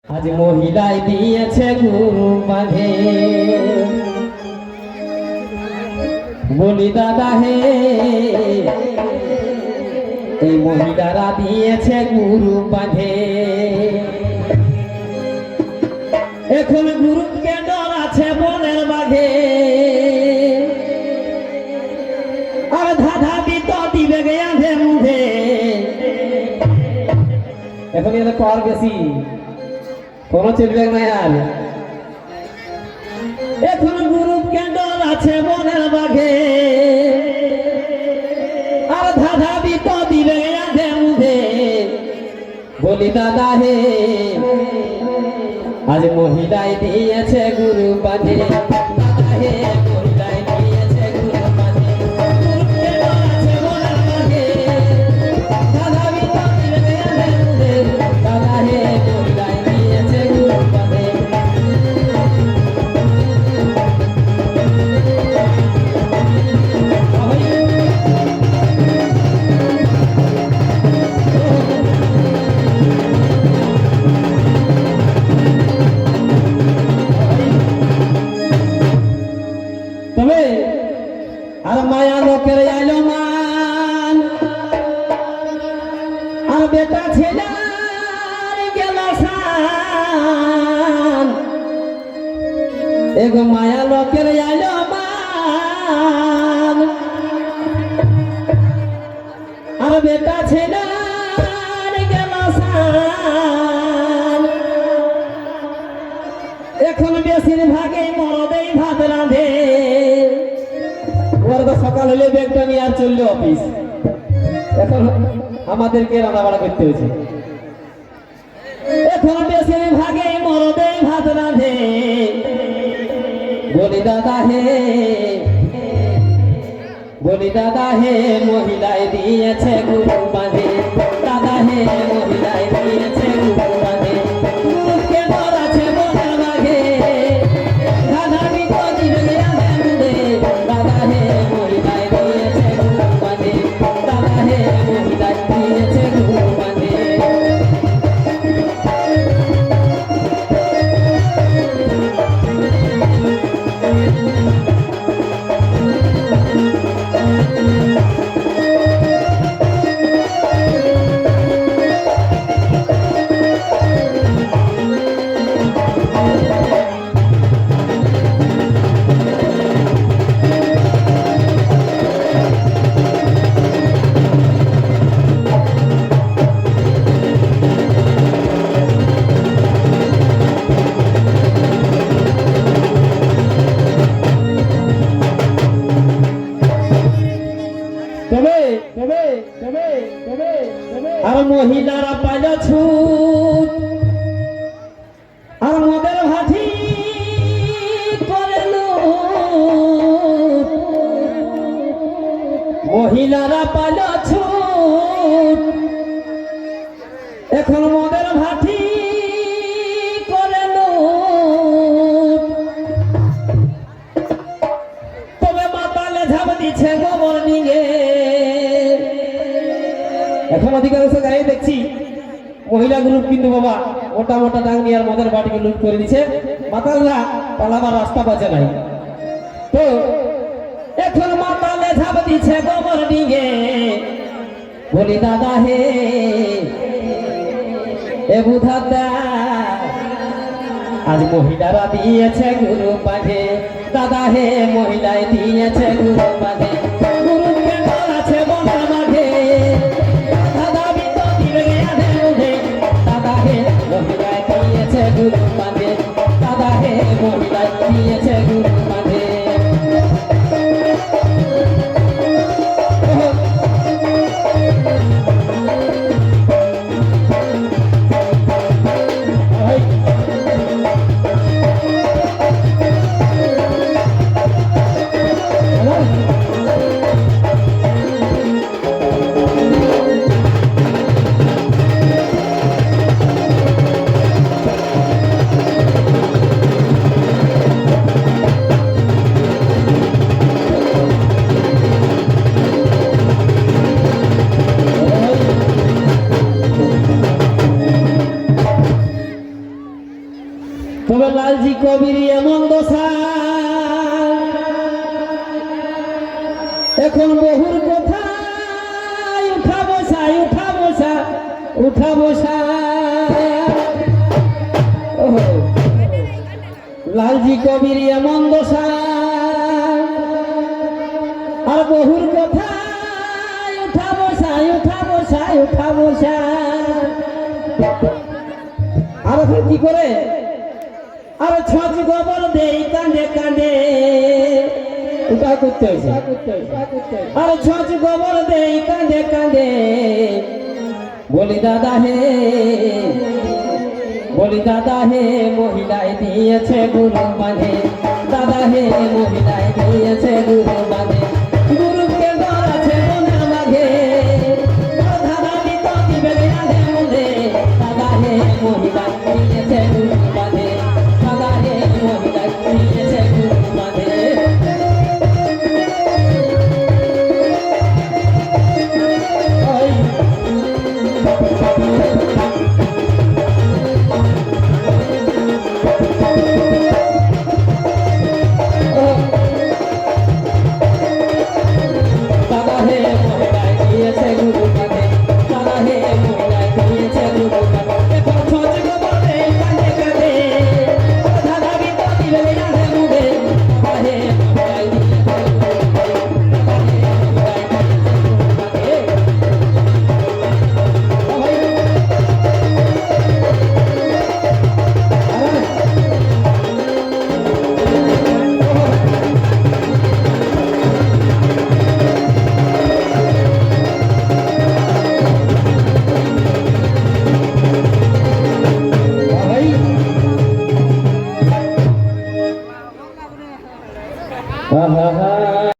আজ মহিলাই দিয়েছে গুরু বাঁধে, বলি দাদা হে এই মহিলারা দিয়েছে গুরু বাঁধে। এখন গুরুকে ডর আছে বনের বাঘে, আর ধাঁধা দিত দিবে গেঁধে মুধে। এখন এদের পর বেশি কোনো চলবে না আর। এখন গুরুকে ডর আছে বনের বাঘে, আর ধাঁধা দিত দিবে গেঁধে মুধে। বলি দাদা হে আজ মহিলাই দিয়েছে গুরু বাঁধে, দাদা হে মহিলাই দিয়েছে গুরু বাঁধে। গুরুকে ডর আছে বনের বাঘে, ধাঁধা দিত দিবে গেঁধে মুধে। দাদা হে মহিলাই দিয়েছে গুরু বাঁধে। তবে আর মায়া লোকের আইলো মান, আর বেটা ছেলে গেল সান। এগো মায়া লোকের আইলো মান, আর বেটা ছেলে গেল সান। এখন বেশিরভাগই মরদেই ভাত রাঁধে, ওরা তো সকাল হলে ব্যাগটা নিয়ে আর চললো অফিস। এখন আমাদেরকে রান্না বাড়া করতে হয়েছে। এখন বেশিরভাগই মরদেই ভাত রাঁধে। বলি দাদা হে, বলি দাদা হে মহিলাই দিয়েছে গুরু বাঁধে, দাদা হে মহিলাই দিয়েছে গুরু বাঁধে। গুরুকে ডর আছে বনের বাঘে, দাদা দিত দিবে গেঁধে মুধে। দাদা হে মহিলাই দিয়েছে গুরু বাঁধে, দাদা হে মহিলাই দিয়েছে গুরু বাঁধে। আর মহিলারা পাইল ছুট, আর মদের ভাঠি করে লুট। মহিলারা পাইল ছুট, এখন মদের ভাঠি করে লুট। তবে মাতালে ঝাপ দিচ্ছে গোবর নিয়ে। এখন অধিকাংশ গায়ে দেখছি মহিলা গ্রুপ কিন্তু বাবা মোটা মোটা ডাং নিয়ে আর মদের বাটিকে লুট করে দিচ্ছে। মাতালরা পালাবার রাস্তা পাচ্ছে নাই। তো এখন মাতালে ঝাপ দিচ্ছে গোবর নিয়ে। বলি দাদা হে এ বুধাদা আজ মহিলারা দিয়েছে গুরু বাঁধে, দাদা হে মহিলাই দিয়েছে গুরু বাঁধে। গুরুকে ডর আছে বনের বাঘে, দাদা দিত দিবে গেঁধে মুধে। দাদা হে মহিলাই দিয়েছে গুরু বাঁধে, দাদা হে মহিলাই দিয়েছে গুরু বাঁধে। তবে লালজি কবির এমন দশা এখন বহুর কথা উঠা বসা উঠা বসা উঠা বসা লালজি কবির এমন দশা আর বহুর কথা উঠা বসা উঠা বসা উঠা বসা আর এখন কি করে আর ছচ গোবর দেই কাঁদে কাঁদে উঠা করতে হয়েছে আর ছচ গোবর দেই কাঁদে কাঁদে বলি দাদা হে মহিলায় দিয়েছে গুরু বাঁধে দাদা হে মহিলায় দিয়েছে গুরু বাঁধে গুরুকে ঘর আছে মনে মাঘে দাদা দিত দিবে রাধে মনে দাদা হে মহিলায় দিয়েছে গুরু বাঁধে দাদা হে মহিলায় দিয়েছে গুরু বাঁধে ha ha ha